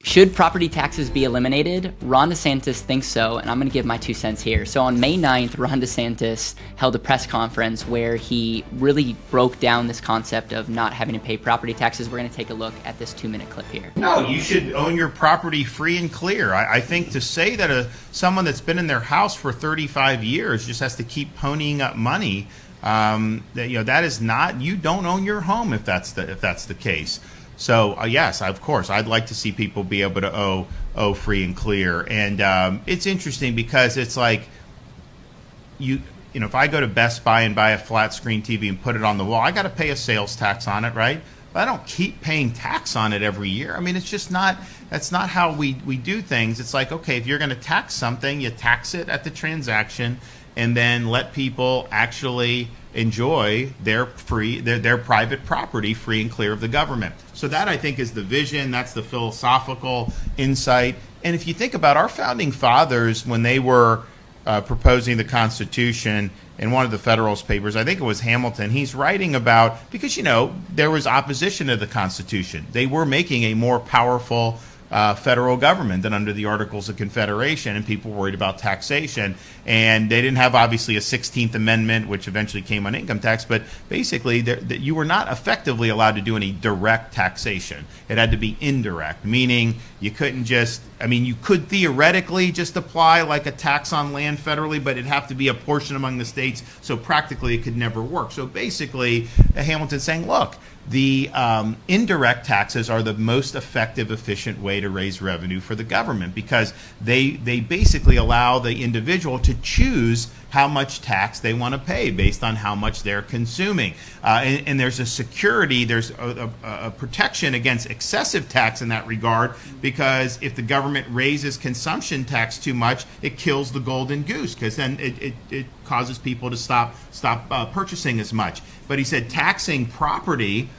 Should property taxes be eliminated? Ron DeSantis thinks so, and I'm going to give my 2 cents here. So on May 9th, Ron DeSantis held a press conference where he really broke down this concept of not having to pay property taxes. We're going to take a look at this 2-minute clip here. No, you should own your property free and clear. I think to say that someone that's been in their house for 35 years just has to keep ponying up money, that is not, you don't own your home if that's the case. So yes, of course, I'd like to see people be able to owe free and clear. And it's interesting because it's like if I go to Best Buy and buy a flat screen TV and put it on the wall, I got to pay a sales tax on it, right? But I don't keep paying tax on it every year. I mean, it's just that's not how we do things. It's like, okay, if you're going to tax something, you tax it at the transaction and then let people actually enjoy their private property free and clear of the government. So that, I think, is the vision. That's the philosophical insight. And if you think about our founding fathers, when they were proposing the Constitution, in one of the Federalist Papers, I think it was Hamilton, he's writing about, because, there was opposition to the Constitution. They were making a more powerful federal government than under the Articles of Confederation, and people worried about taxation. And they didn't have, obviously, a 16th Amendment, which eventually came on income tax, but basically you were not effectively allowed to do any direct taxation. It had to be indirect, meaning you couldn't just, you could theoretically just apply like a tax on land federally, but it'd have to be a portion among the states, so practically it could never work. So basically, Hamilton's saying, look, the indirect taxes are the most effective, efficient way to raise revenue for the government, because they basically allow the individual to choose how much tax they want to pay based on how much they're consuming. And there's a security, there's a protection against excessive tax in that regard, because if the government raises consumption tax too much, it kills the golden goose, because then it causes people to stop purchasing as much. But he said taxing property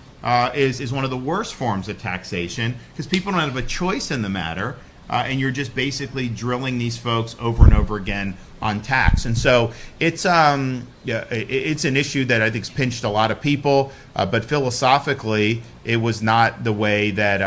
is one of the worst forms of taxation, because people don't have a choice in the matter, and you're just basically drilling these folks over and over again on tax. And so it's an issue that I think's pinched a lot of people, but philosophically, it was not the way that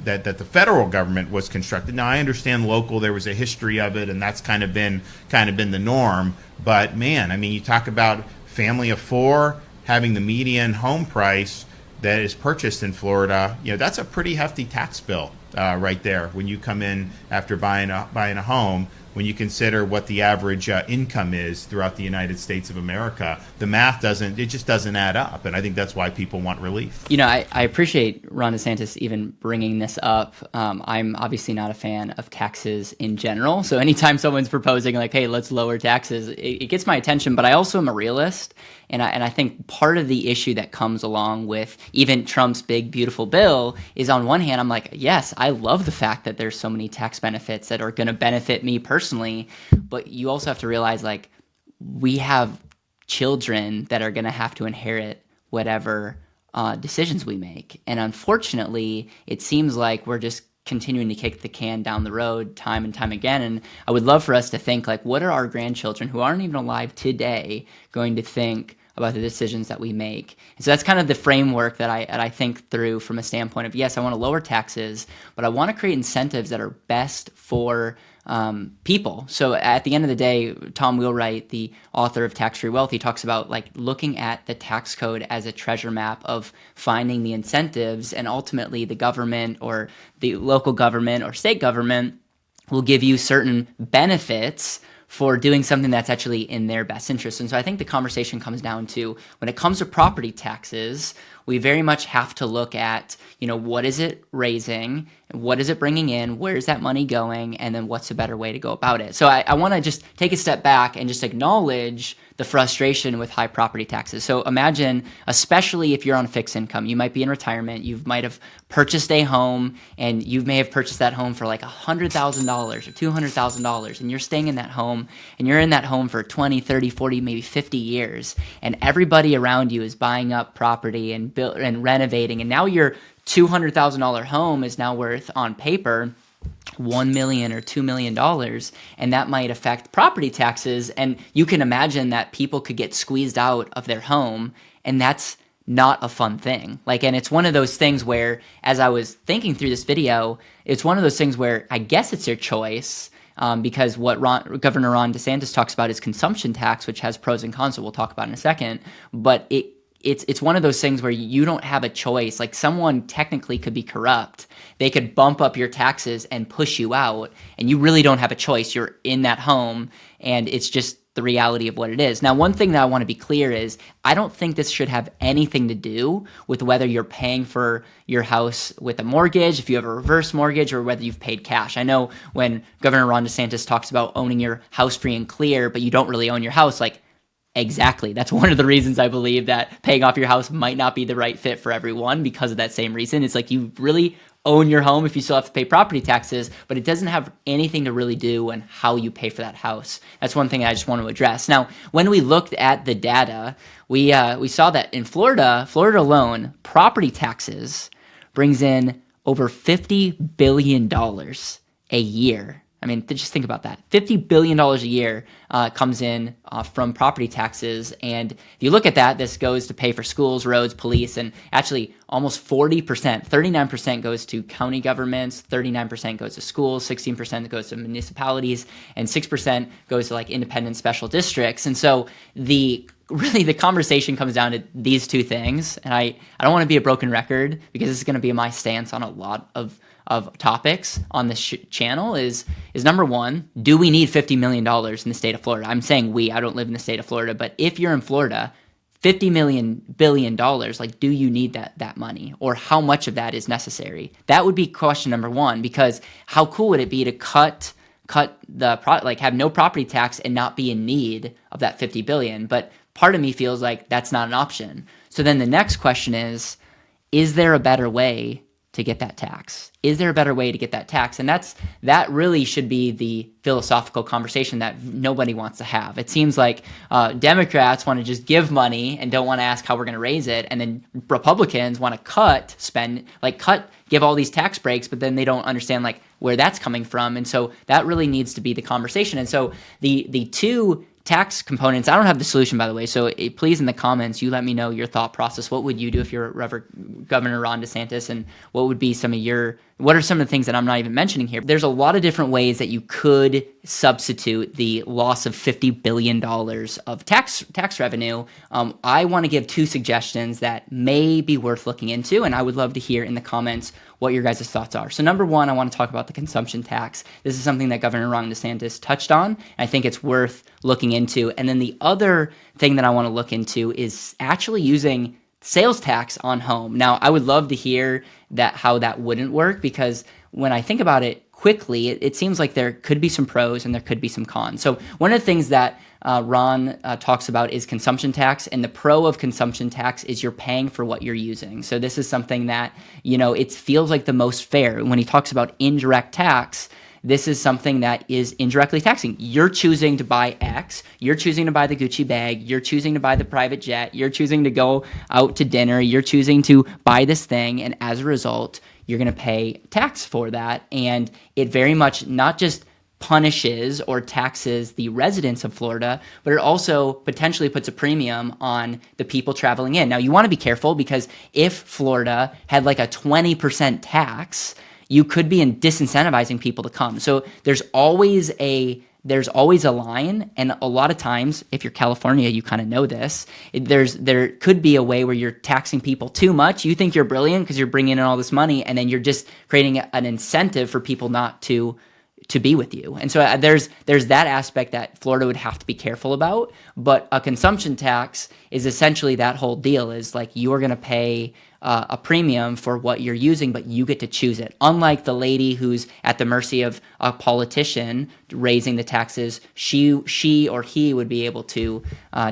that the federal government was constructed. Now, I understand local; there was a history of it, and that's kind of been the norm. But man, you talk about family of four having the median home price that is purchased in Florida, that's a pretty hefty tax bill right there when you come in after buying a home. When you consider what the average income is throughout the United States of America, the math just doesn't add up. And I think that's why people want relief. I appreciate Ron DeSantis even bringing this up. I'm obviously not a fan of taxes in general. So anytime someone's proposing like, hey, let's lower taxes, it gets my attention. But I also am a realist. And I think part of the issue that comes along with even Trump's big, beautiful bill is, on one hand, I'm like, yes, I love the fact that there's so many tax benefits that are going to benefit me personally. But you also have to realize, like, we have children that are going to have to inherit whatever decisions we make. And unfortunately, it seems like we're just continuing to kick the can down the road time and time again. And I would love for us to think, like, what are our grandchildren who aren't even alive today going to think about the decisions that we make? And so that's kind of the framework that I think through from a standpoint of, yes, I want to lower taxes, but I want to create incentives that are best for people. So at the end of the day, Tom Wheelwright, the author of Tax-Free Wealth, he talks about like looking at the tax code as a treasure map of finding the incentives, and ultimately the government or the local government or state government will give you certain benefits for doing something that's actually in their best interest. And so I think the conversation comes down to, when it comes to property taxes, we very much have to look at, what is it raising? What is it bringing in? Where's that money going? And then what's a better way to go about it? So I want to just take a step back and just acknowledge the frustration with high property taxes. So imagine, especially if you're on fixed income, you might be in retirement, you might have purchased a home, and you may have purchased that home for like $100,000 or $200,000, and you're staying in that home, and you're in that home for 20, 30, 40, maybe 50 years, and everybody around you is buying up property and renovating, and now your $200,000 home is now worth, on paper, $1 million or $2 million, and that might affect property taxes. And you can imagine that people could get squeezed out of their home, and that's not a fun thing. Like, and it's one of those things where, as I was thinking through this video, it's one of those things where I guess it's your choice, because what Governor Ron DeSantis talks about is consumption tax, which has pros and cons that we'll talk about in a second. But it's one of those things where you don't have a choice. Like, someone technically could be corrupt. They could bump up your taxes and push you out, and you really don't have a choice. You're in that home, and it's just the reality of what it is. Now, one thing that I want to be clear is I don't think this should have anything to do with whether you're paying for your house with a mortgage, if you have a reverse mortgage, or whether you've paid cash. I know when Governor Ron DeSantis talks about owning your house free and clear, but you don't really own your house, like, exactly. That's one of the reasons I believe that paying off your house might not be the right fit for everyone, because of that same reason. It's like you really own your home if you still have to pay property taxes, but it doesn't have anything to really do on how you pay for that house. That's one thing I just want to address. Now, when we looked at the data, we saw that in Florida alone, property taxes brings in over $50 billion a year. I mean, just think about that. $50 billion a year comes in from property taxes. And if you look at that, this goes to pay for schools, roads, police, and actually almost 40%, 39% goes to county governments, 39% goes to schools, 16% goes to municipalities, and 6% goes to like independent special districts. And so the conversation comes down to these two things. And I don't want to be a broken record, because this is going to be my stance on a lot of topics on this channel is number one, do we need $50 million in the state of Florida? I'm saying I don't live in the state of Florida, but if you're in Florida, $50 billion, like, do you need that money, or how much of that is necessary? That would be question number one, because how cool would it be to have no property tax and not be in need of that 50 billion? But part of me feels like that's not an option. So then the next question is there a better way to get that tax? Is there a better way to get that tax? And that really should be the philosophical conversation that nobody wants to have. It seems like Democrats want to just give money and don't want to ask how we're going to raise it, and then Republicans want to give all these tax breaks, but then they don't understand like where that's coming from. And so that really needs to be the conversation. And so the two tax components, I don't have the solution, by the way, so please in the comments, you let me know your thought process. What would you do if you're Governor Ron DeSantis, and what are some of the things that I'm not even mentioning here? There's a lot of different ways that you could substitute the loss of $50 billion of tax revenue. I want to give two suggestions that may be worth looking into, and I would love to hear in the comments what your guys' thoughts are. So number one, I want to talk about the consumption tax. This is something that Governor Ron DeSantis touched on, and I think it's worth looking into. And then the other thing that I want to look into is actually using sales tax on home. Now, I would love to hear how that wouldn't work, because when I think about it quickly, it seems like there could be some pros and there could be some cons. So one of the things that Ron talks about is consumption tax, and the pro of consumption tax is you're paying for what you're using. So this is something that, it feels like the most fair. When he talks about indirect tax, this is something that is indirectly taxing. You're choosing to buy X, you're choosing to buy the Gucci bag, you're choosing to buy the private jet, you're choosing to go out to dinner, you're choosing to buy this thing, and as a result, you're going to pay tax for that. And it very much not just punishes or taxes the residents of Florida, but it also potentially puts a premium on the people traveling in. Now, you want to be careful, because if Florida had like a 20% tax, you could be disincentivizing people to come. So there's always a line, and a lot of times, if you're California, you kind of know this. There could be a way where you're taxing people too much. You think you're brilliant because you're bringing in all this money, and then you're just creating an incentive for people not to be with you. And so there's that aspect that Florida would have to be careful about. But a consumption tax is essentially that whole deal, is like you're going to pay a premium for what you're using, but you get to choose it. Unlike the lady who's at the mercy of a politician raising the taxes, she or he would be able to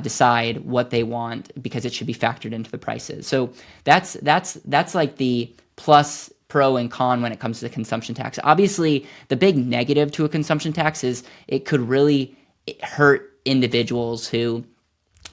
decide what they want, because it should be factored into the prices. So that's like the pro and con when it comes to the consumption tax. Obviously, the big negative to a consumption tax is it could really hurt individuals who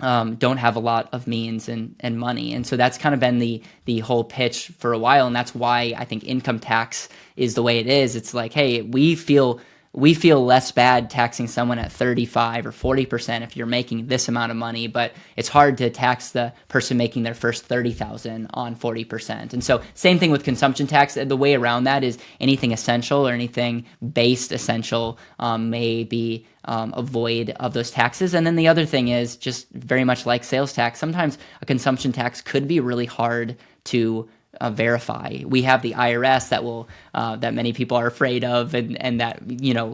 don't have a lot of means and money. And so that's kind of been the whole pitch for a while. And that's why I think income tax is the way it is. It's like, hey, we feel we feel less bad taxing someone at 35 or 40% if you're making this amount of money, but it's hard to tax the person making their first 30,000 on 40%. And so same thing with consumption tax. The way around that is anything essential or anything based essential may be avoid of those taxes. And then the other thing is just very much like sales tax. Sometimes a consumption tax could be really hard to verify. We have the IRS that will that many people are afraid of, and that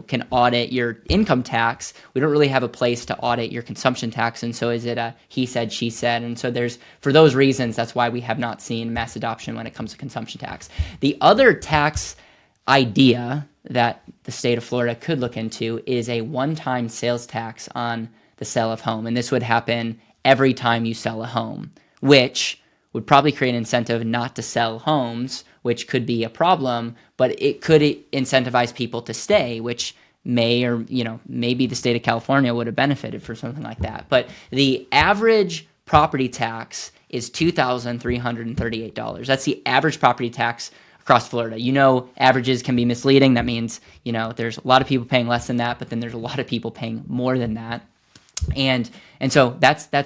can audit your income tax. We don't really have a place to audit your consumption tax, and so is it a he said she said? And so there's, for those reasons, that's why we have not seen mass adoption when it comes to consumption tax. The other tax idea that the state of Florida could look into is a one-time sales tax on the sale of home, and this would happen every time you sell a home, which would probably create an incentive not to sell homes, which could be a problem, but it could incentivize people to stay, which may or, maybe the state of California would have benefited for something like that. But the average property tax is $2,338. That's the average property tax across Florida. Averages can be misleading. That means, there's a lot of people paying less than that, but then there's a lot of people paying more than that. And so that's the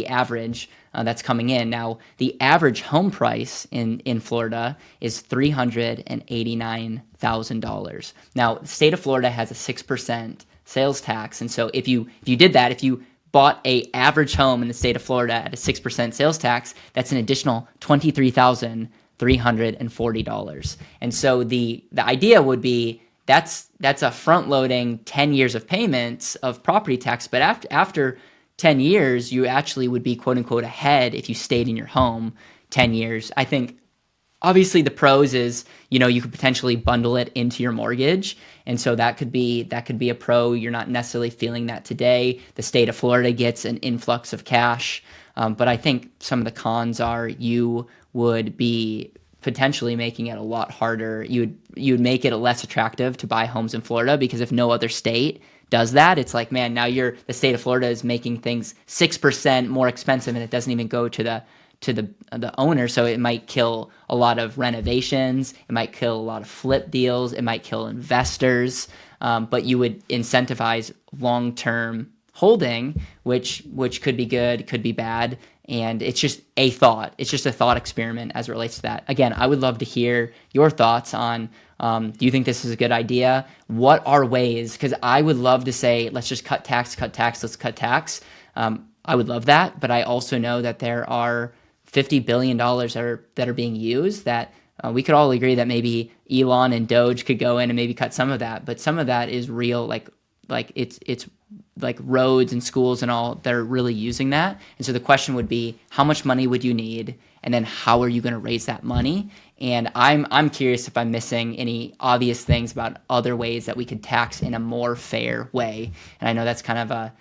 average that's coming in. Now, the average home price in Florida is $389,000. Now, the state of Florida has a 6% sales tax, and so if you did that, if you bought a average home in the state of Florida at a 6% sales tax, that's an additional $23,340. And so the idea would be that's a front-loading 10 years of payments of property tax, but after 10 years, you actually would be quote-unquote ahead if you stayed in your home 10 years. I think obviously the pros is, you could potentially bundle it into your mortgage, and so that could be a pro. You're not necessarily feeling that today. The state of Florida gets an influx of cash, but I think some of the cons are you would be potentially making it a lot harder. You would make it less attractive to buy homes in Florida, because if no other state does that, it's like, man, now the state of Florida is making things 6% more expensive, and it doesn't even go to the owner. So it might kill a lot of renovations. It might kill a lot of flip deals. It might kill investors. But you would incentivize long-term holding, which could be good, could be bad. And it's just a thought. It's just a thought experiment as it relates to that. Again, I would love to hear your thoughts on, do you think this is a good idea? What are ways? Because I would love to say, let's just cut tax, let's cut tax. I would love that. But I also know that there are $50 billion that are being used that we could all agree that maybe Elon and Doge could go in and maybe cut some of that. But some of that is real, like it's like roads and schools and all that are really using that. And so the question would be, how much money would you need? And then how are you going to raise that money? And I'm curious if I'm missing any obvious things about other ways that we could tax in a more fair way. And I know that's kind of a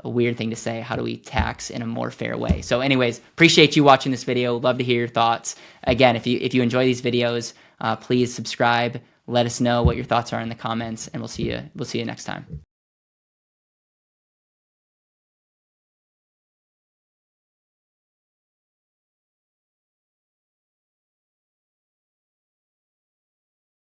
weird thing to say. How do we tax in a more fair way? So anyways, appreciate you watching this video. Love to hear your thoughts. Again, if you enjoy these videos, please subscribe. Let us know what your thoughts are in the comments, and we'll see you next time.